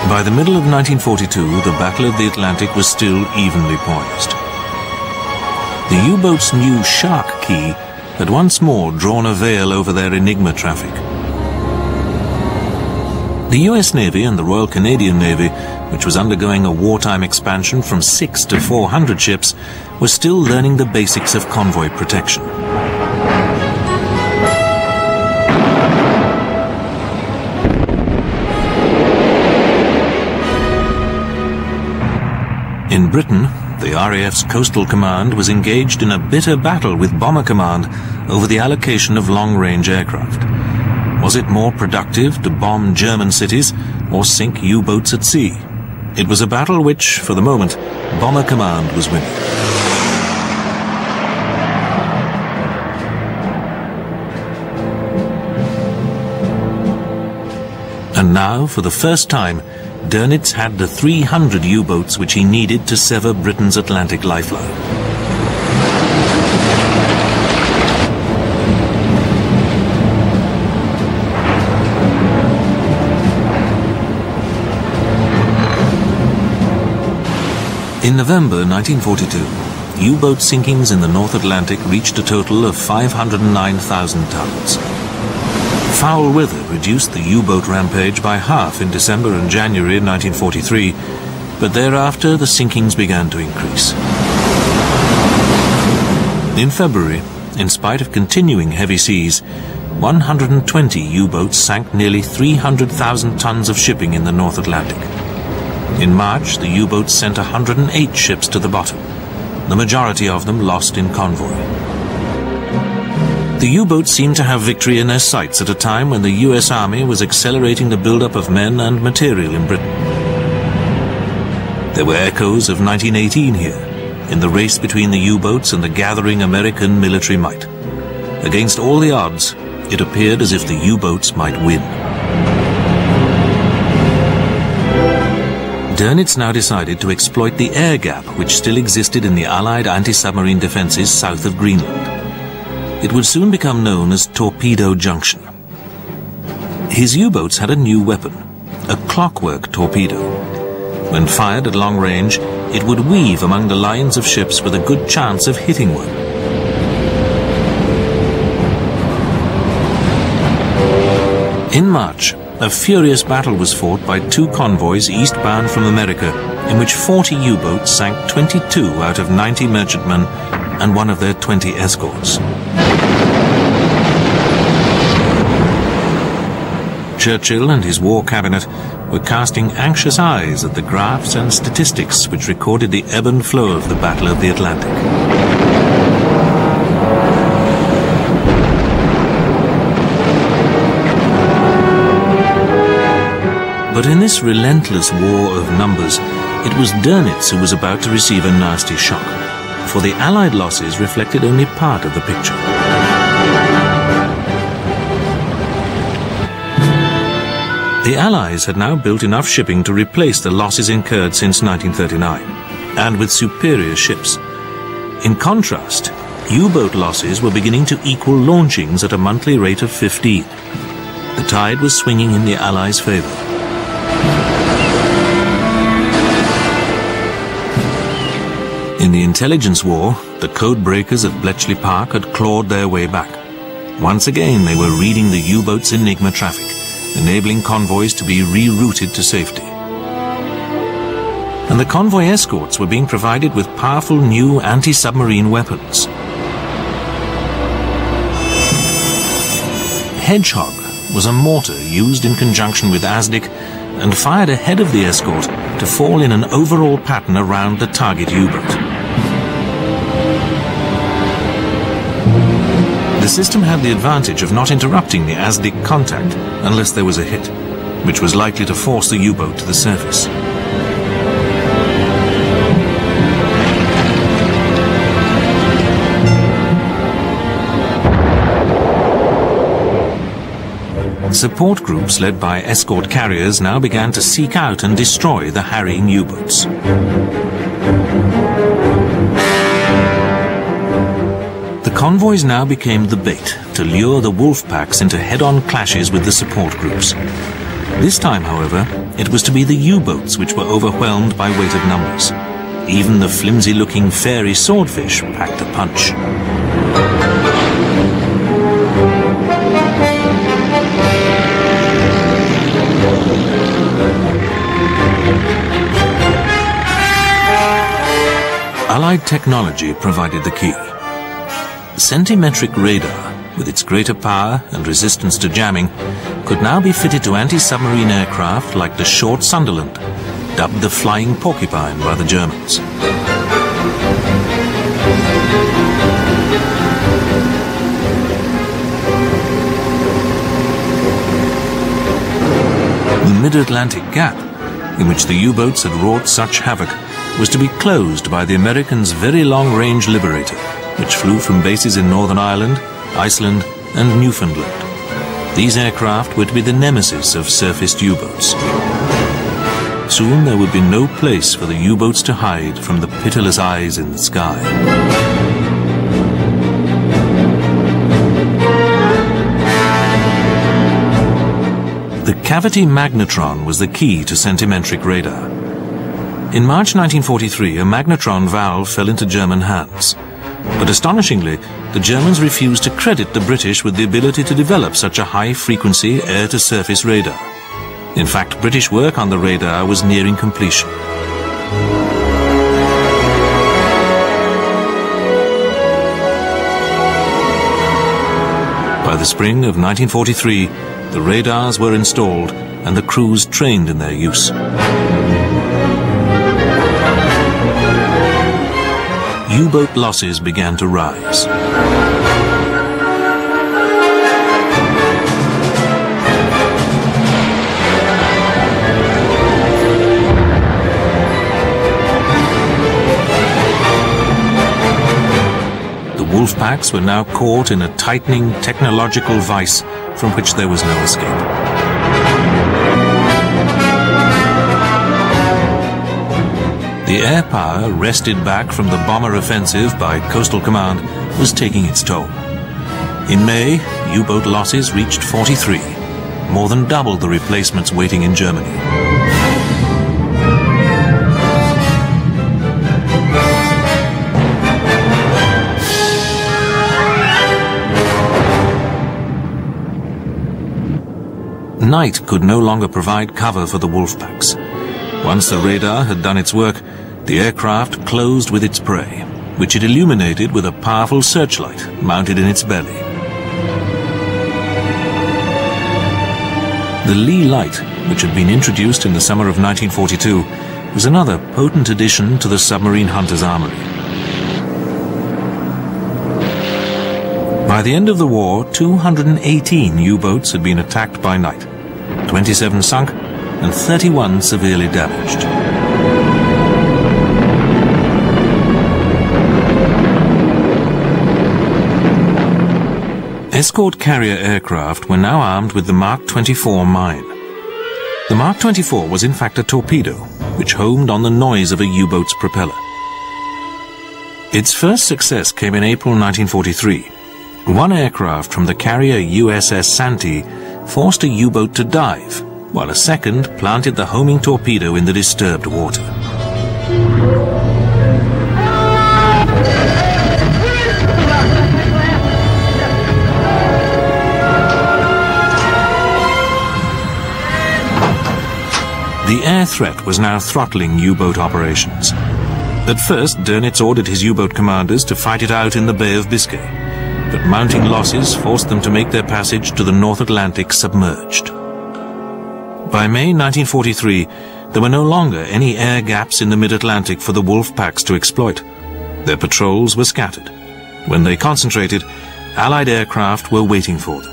By the middle of 1942, the Battle of the Atlantic was still evenly poised. The U-boats' new Shark Key had once more drawn a veil over their Enigma traffic. The US Navy and the Royal Canadian Navy, which was undergoing a wartime expansion from 6 to 400 ships, were still learning the basics of convoy protection. In Britain, the RAF's Coastal Command was engaged in a bitter battle with Bomber Command over the allocation of long-range aircraft. Was it more productive to bomb German cities or sink U-boats at sea? It was a battle which, for the moment, Bomber Command was winning. And now, for the first time, Dönitz had the 300 U-boats which he needed to sever Britain's Atlantic lifeline. In November 1942, U-boat sinkings in the North Atlantic reached a total of 509,000 tons. Foul weather reduced the U-boat rampage by half in December and January 1943, but thereafter the sinkings began to increase. In February, in spite of continuing heavy seas, 120 U-boats sank nearly 300,000 tons of shipping in the North Atlantic. In March, the U-boats sent 108 ships to the bottom, the majority of them lost in convoy. The U-boats seemed to have victory in their sights at a time when the US Army was accelerating the build-up of men and material in Britain. There were echoes of 1918 here, in the race between the U-boats and the gathering American military might. Against all the odds, it appeared as if the U-boats might win. Dönitz now decided to exploit the air gap which still existed in the Allied anti-submarine defences south of Greenland. It would soon become known as Torpedo Junction. His U-boats had a new weapon, a clockwork torpedo. When fired at long range, it would weave among the lines of ships with a good chance of hitting one. In March, a furious battle was fought by 2 convoys eastbound from America, in which 40 U-boats sank 22 out of 90 merchantmen and one of their 20 escorts. Churchill and his war cabinet were casting anxious eyes at the graphs and statistics which recorded the ebb and flow of the Battle of the Atlantic. But in this relentless war of numbers, it was Dönitz who was about to receive a nasty shock, for the Allied losses reflected only part of the picture. The Allies had now built enough shipping to replace the losses incurred since 1939, and with superior ships. In contrast, U-boat losses were beginning to equal launchings at a monthly rate of 15. The tide was swinging in the Allies' favor. In the intelligence war, the code breakers at Bletchley Park had clawed their way back. Once again, they were reading the U-boat's Enigma traffic, enabling convoys to be rerouted to safety. and the convoy escorts were being provided with powerful new anti-submarine weapons. Hedgehog was a mortar used in conjunction with ASDIC and fired ahead of the escort to fall in an overall pattern around the target U-boat. The system had the advantage of not interrupting the ASDIC contact unless there was a hit, which was likely to force the U-boat to the surface. Support groups led by escort carriers now began to seek out and destroy the harrying U-boats. The convoys now became the bait to lure the wolf packs into head-on clashes with the support groups. This time, however, it was to be the U-boats which were overwhelmed by weight of numbers. Even the flimsy-looking fairy swordfish packed a punch. Allied technology provided the key. Centimetric radar, with its greater power and resistance to jamming, could now be fitted to anti-submarine aircraft like the Short Sunderland, dubbed the Flying Porcupine by the Germans. The mid-Atlantic gap, in which the U-boats had wrought such havoc, was to be closed by the Americans' Very Long-Range Liberator, which flew from bases in Northern Ireland, Iceland and Newfoundland. These aircraft were to be the nemesis of surfaced U-boats. Soon there would be no place for the U-boats to hide from the pitiless eyes in the sky. The cavity magnetron was the key to centimetric radar. In March 1943, a magnetron valve fell into German hands. But astonishingly, the Germans refused to credit the British with the ability to develop such a high-frequency air-to-surface radar. In fact, British work on the radar was nearing completion. By the spring of 1943, the radars were installed and the crews trained in their use. U-boat losses began to rise. The wolf packs were now caught in a tightening technological vice from which there was no escape. The air power wrested back from the bomber offensive by Coastal Command was taking its toll. In May, U-boat losses reached 43, more than double the replacements waiting in Germany. Night could no longer provide cover for the wolf packs. Once the radar had done its work, the aircraft closed with its prey, which it illuminated with a powerful searchlight mounted in its belly. The Lee light, which had been introduced in the summer of 1942, was another potent addition to the submarine hunter's armory. By the end of the war, 218 U-boats had been attacked by night, 27 sunk, and 31 severely damaged. Escort carrier aircraft were now armed with the Mark 24 mine. The Mark 24 was in fact a torpedo, which homed on the noise of a U-boat's propeller. Its first success came in April 1943. One aircraft from the carrier USS Santee forced a U-boat to dive, while a second planted the homing torpedo in the disturbed water. The air threat was now throttling U-boat operations. At first, Dönitz ordered his U-boat commanders to fight it out in the Bay of Biscay, but mounting losses forced them to make their passage to the North Atlantic submerged. By May 1943, there were no longer any air gaps in the mid-Atlantic for the wolf packs to exploit. Their patrols were scattered. When they concentrated, Allied aircraft were waiting for them.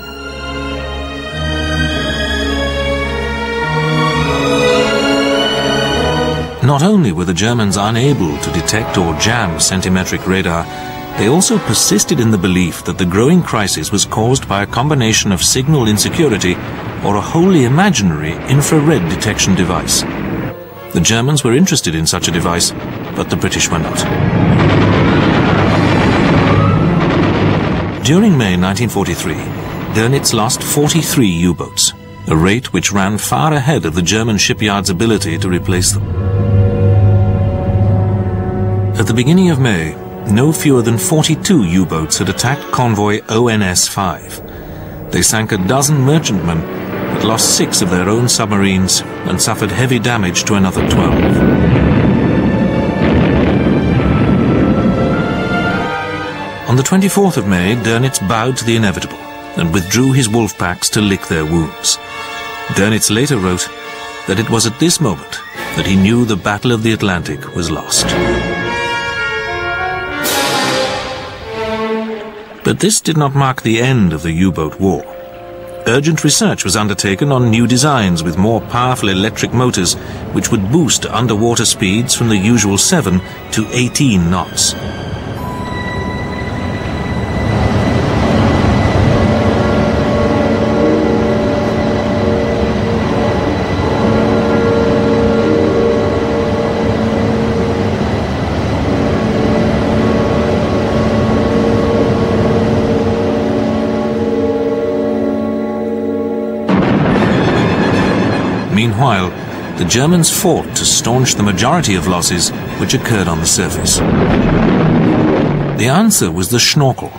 Not only were the Germans unable to detect or jam centimetric radar, they also persisted in the belief that the growing crisis was caused by a combination of signal insecurity or a wholly imaginary infrared detection device. The Germans were interested in such a device, but the British were not. During May 1943, Dönitz lost 43 U-boats, a rate which ran far ahead of the German shipyard's ability to replace them. At the beginning of May, no fewer than 42 U-boats had attacked convoy ONS-5. They sank a dozen merchantmen, but lost 6 of their own submarines and suffered heavy damage to another 12. On the 24th of May, Dönitz bowed to the inevitable and withdrew his wolf packs to lick their wounds. Dönitz later wrote that it was at this moment that he knew the Battle of the Atlantic was lost. But this did not mark the end of the U-boat war. Urgent research was undertaken on new designs with more powerful electric motors which would boost underwater speeds from the usual 7 to 18 knots. Meanwhile, the Germans fought to staunch the majority of losses which occurred on the surface. The answer was the schnorkel,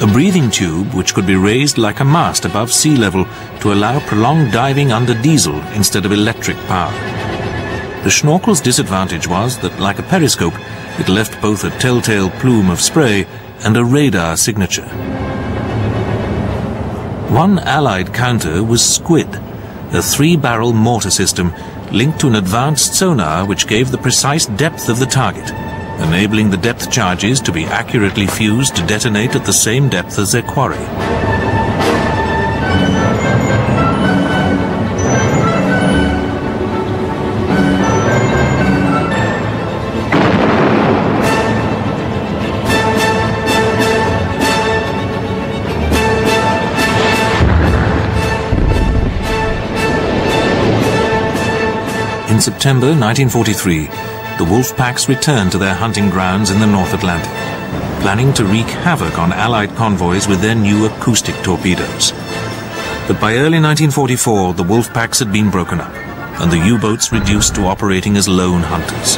a breathing tube which could be raised like a mast above sea level to allow prolonged diving under diesel instead of electric power. The schnorkel's disadvantage was that, like a periscope, it left both a telltale plume of spray and a radar signature. One Allied counter was Squid, a 3-barrel mortar system linked to an advanced sonar which gave the precise depth of the target, enabling the depth charges to be accurately fused to detonate at the same depth as their quarry. In September 1943, the wolf packs returned to their hunting grounds in the North Atlantic, planning to wreak havoc on Allied convoys with their new acoustic torpedoes. But by early 1944, the wolf packs had been broken up, and the U-boats reduced to operating as lone hunters.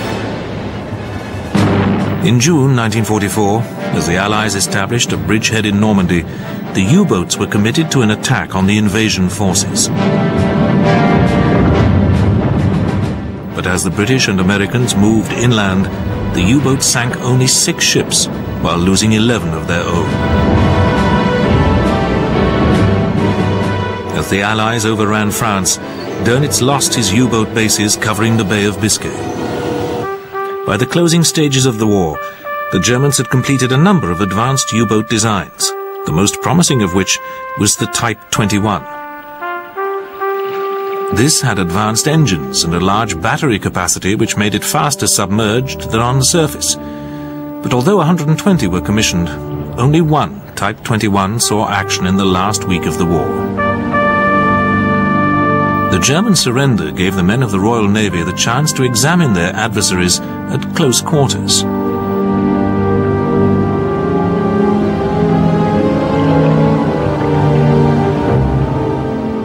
In June 1944, as the Allies established a bridgehead in Normandy, the U-boats were committed to an attack on the invasion forces. But as the British and Americans moved inland, the U-boats sank only 6 ships, while losing 11 of their own. As the Allies overran France, Dönitz lost his U-boat bases covering the Bay of Biscay. By the closing stages of the war, the Germans had completed a number of advanced U-boat designs, the most promising of which was the Type 21. This had advanced engines and a large battery capacity which made it faster submerged than on the surface. But although 120 were commissioned, only one, Type 21, saw action in the last week of the war. The German surrender gave the men of the Royal Navy the chance to examine their adversaries at close quarters.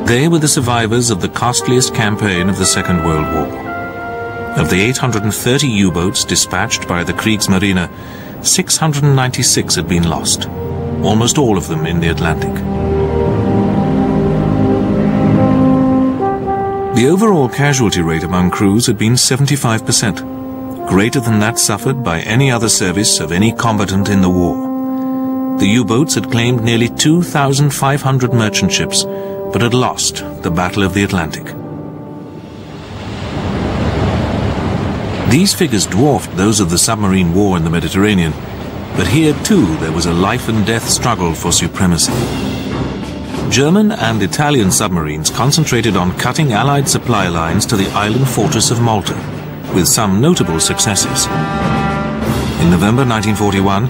They were the survivors of the costliest campaign of the Second World War. Of the 830 U-boats dispatched by the Kriegsmarine, 696 had been lost, almost all of them in the Atlantic. The overall casualty rate among crews had been 75%, greater than that suffered by any other service of any combatant in the war. The U-boats had claimed nearly 2,500 merchant ships, but had lost the Battle of the Atlantic. These figures dwarfed those of the submarine war in the Mediterranean, but here too there was a life-and-death struggle for supremacy. German and Italian submarines concentrated on cutting Allied supply lines to the island fortress of Malta, with some notable successes. In November 1941,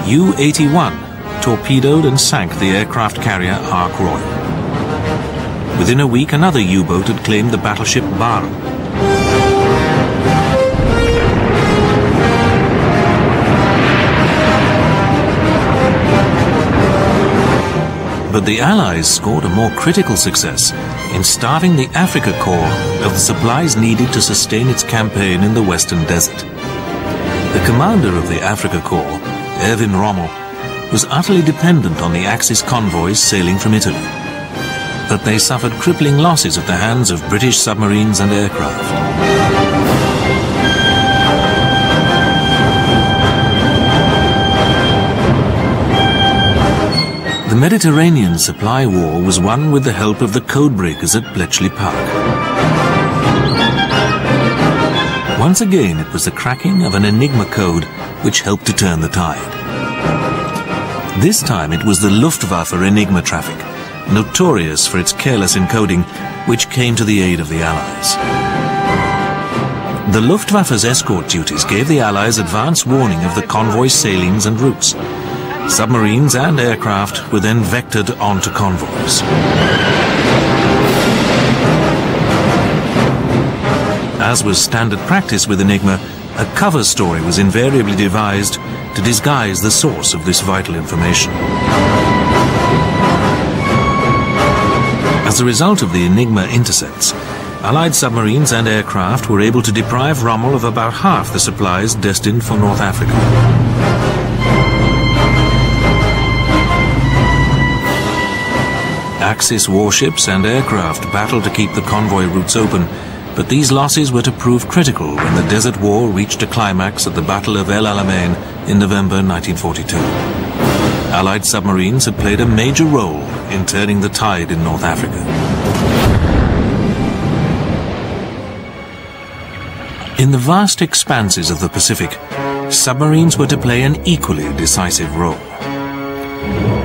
U-81 torpedoed and sank the aircraft carrier Ark Royal. Within a week, another U-boat had claimed the battleship Barham. But the Allies scored a more critical success in starving the Africa Corps of the supplies needed to sustain its campaign in the Western Desert. The commander of the Africa Corps, Erwin Rommel, was utterly dependent on the Axis convoys sailing from Italy. But they suffered crippling losses at the hands of British submarines and aircraft. The Mediterranean supply war was won with the help of the codebreakers at Bletchley Park. Once again, it was the cracking of an Enigma code which helped to turn the tide. This time it was the Luftwaffe Enigma traffic, notorious for its careless encoding, which came to the aid of the Allies. The Luftwaffe's escort duties gave the Allies advance warning of the convoy sailings and routes. Submarines and aircraft were then vectored onto convoys. As was standard practice with Enigma, a cover story was invariably devised to disguise the source of this vital information. As a result of the Enigma intercepts, Allied submarines and aircraft were able to deprive Rommel of about half the supplies destined for North Africa. Axis warships and aircraft battled to keep the convoy routes open, but these losses were to prove critical when the Desert War reached a climax at the Battle of El Alamein in November 1942. Allied submarines had played a major role in turning the tide in North Africa. In the vast expanses of the Pacific, submarines were to play an equally decisive role.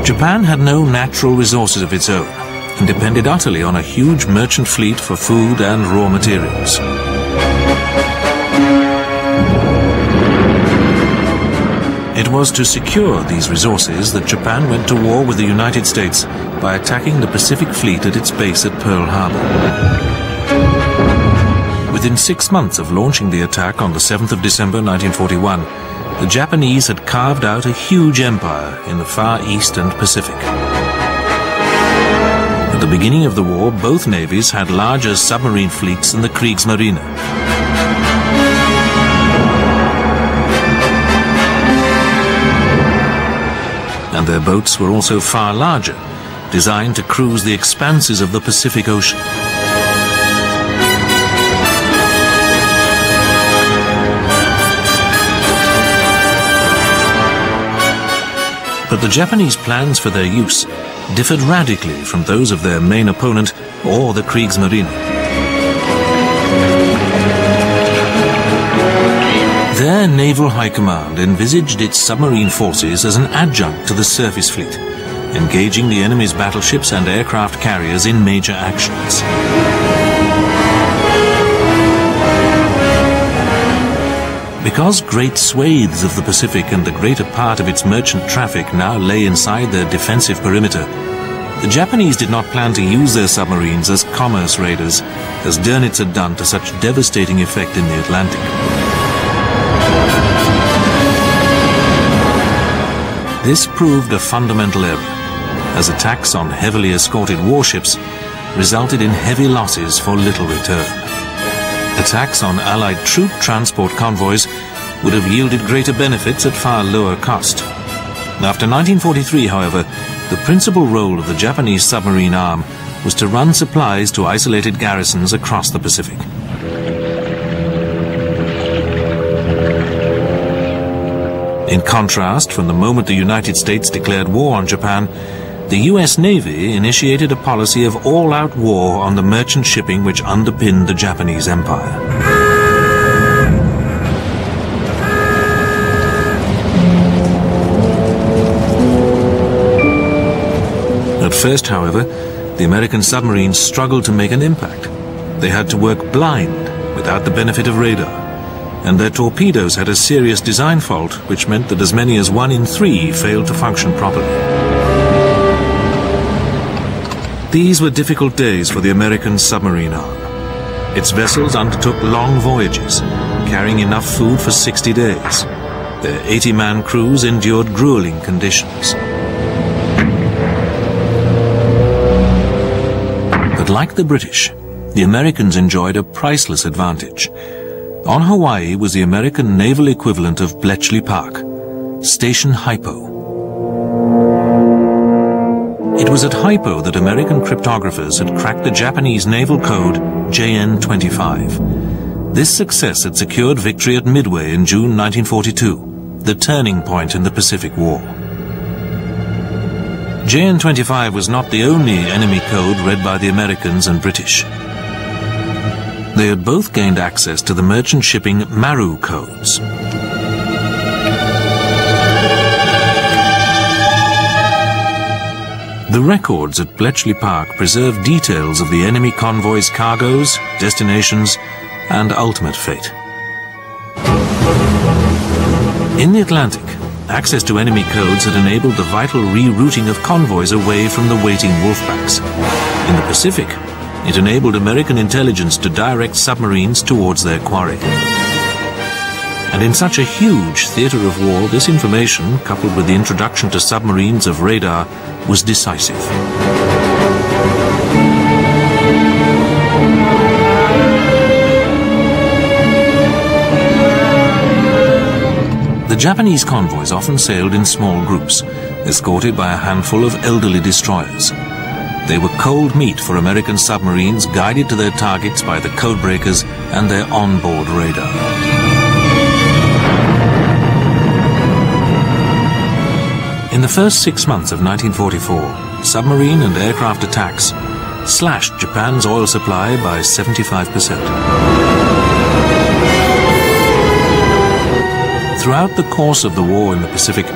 Japan had no natural resources of its own and depended utterly on a huge merchant fleet for food and raw materials. It was to secure these resources that Japan went to war with the United States by attacking the Pacific Fleet at its base at Pearl Harbor. Within 6 months of launching the attack on the 7th of December 1941, the Japanese had carved out a huge empire in the Far East and Pacific. At the beginning of the war, both navies had larger submarine fleets than the Kriegsmarine. And their boats were also far larger, designed to cruise the expanses of the Pacific Ocean. But the Japanese plans for their use differed radically from those of their main opponent or the Kriegsmarine. Their Naval High Command envisaged its submarine forces as an adjunct to the surface fleet, engaging the enemy's battleships and aircraft carriers in major actions. Because great swathes of the Pacific and the greater part of its merchant traffic now lay inside their defensive perimeter, the Japanese did not plan to use their submarines as commerce raiders, as Dönitz had done to such devastating effect in the Atlantic. This proved a fundamental error, as attacks on heavily escorted warships resulted in heavy losses for little return. Attacks on Allied troop transport convoys would have yielded greater benefits at far lower cost. After 1943, however, the principal role of the Japanese submarine arm was to run supplies to isolated garrisons across the Pacific. In contrast, from the moment the United States declared war on Japan, the US Navy initiated a policy of all-out war on the merchant shipping which underpinned the Japanese Empire. At first, however, the American submarines struggled to make an impact. They had to work blind, without the benefit of radar, and their torpedoes had a serious design fault, which meant that as many as 1 in 3 failed to function properly. These were difficult days for the American submarine arm. Its vessels undertook long voyages, carrying enough food for 60 days. Their 80-man crews endured grueling conditions. But like the British, the Americans enjoyed a priceless advantage. On Hawaii was the American naval equivalent of Bletchley Park, Station Hypo. It was at Hypo that American cryptographers had cracked the Japanese naval code JN-25. This success had secured victory at Midway in June 1942, the turning point in the Pacific War. JN-25 was not the only enemy code read by the Americans and British. They had both gained access to the merchant shipping Maru codes. The records at Bletchley Park preserve details of the enemy convoy's cargoes, destinations, and ultimate fate. In the Atlantic, access to enemy codes had enabled the vital rerouting of convoys away from the waiting wolfpacks. In the Pacific, it enabled American intelligence to direct submarines towards their quarry. And in such a huge theater of war, this information, coupled with the introduction to submarines of radar, was decisive. The Japanese convoys often sailed in small groups, escorted by a handful of elderly destroyers. They were cold meat for American submarines guided to their targets by the codebreakers and their onboard radar. In the first 6 months of 1944, submarine and aircraft attacks slashed Japan's oil supply by 75%. Throughout the course of the war in the Pacific,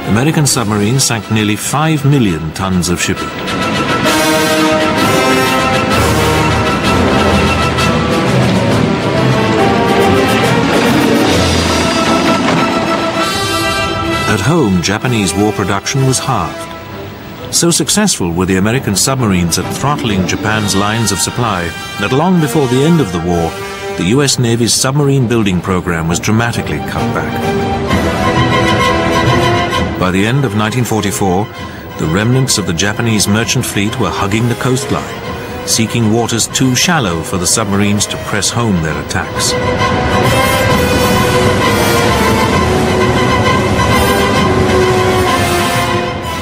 American submarines sank nearly 5 million tons of shipping. At home, Japanese war production was halved. So successful were the American submarines at throttling Japan's lines of supply that long before the end of the war, the US Navy's submarine building program was dramatically cut back. By the end of 1944, the remnants of the Japanese merchant fleet were hugging the coastline, seeking waters too shallow for the submarines to press home their attacks.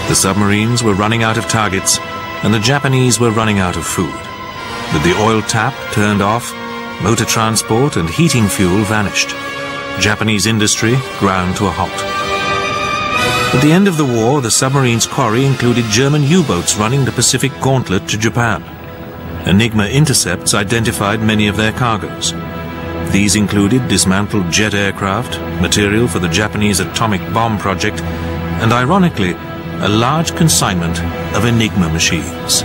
The submarines were running out of targets, and the Japanese were running out of food. With the oil tap turned off, motor transport and heating fuel vanished. Japanese industry ground to a halt. At the end of the war, the submarine's quarry included German U-boats running the Pacific Gauntlet to Japan. Enigma intercepts identified many of their cargoes. These included dismantled jet aircraft, material for the Japanese atomic bomb project, and ironically, a large consignment of Enigma machines.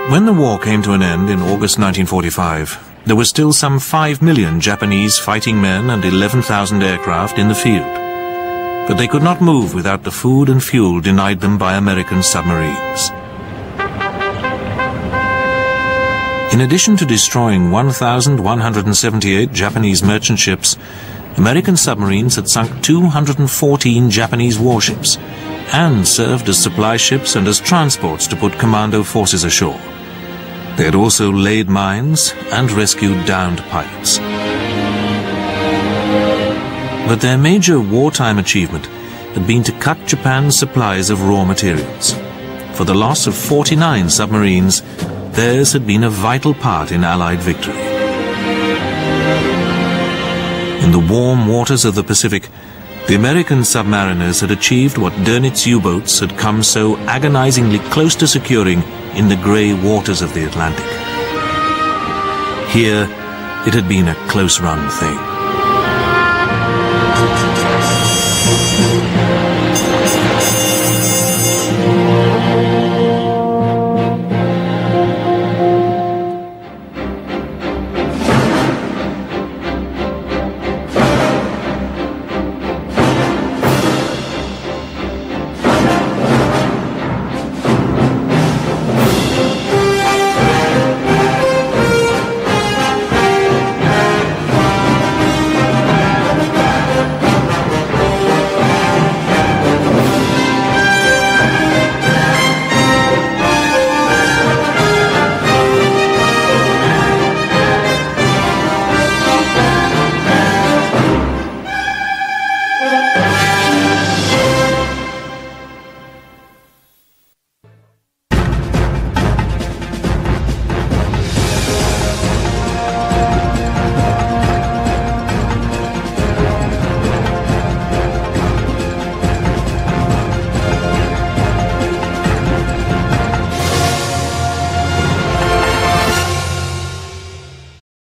When the war came to an end in August 1945, there were still some 5 million Japanese fighting men and 11,000 aircraft in the field. But they could not move without the food and fuel denied them by American submarines. In addition to destroying 1,178 Japanese merchant ships, American submarines had sunk 214 Japanese warships and served as supply ships and as transports to put commando forces ashore. They had also laid mines and rescued downed pilots. But their major wartime achievement had been to cut Japan's supplies of raw materials. For the loss of 49 submarines, theirs had been a vital part in Allied victory. In the warm waters of the Pacific, the American submariners had achieved what Dönitz U-boats had come so agonizingly close to securing in the grey waters of the Atlantic. Here, it had been a close-run thing.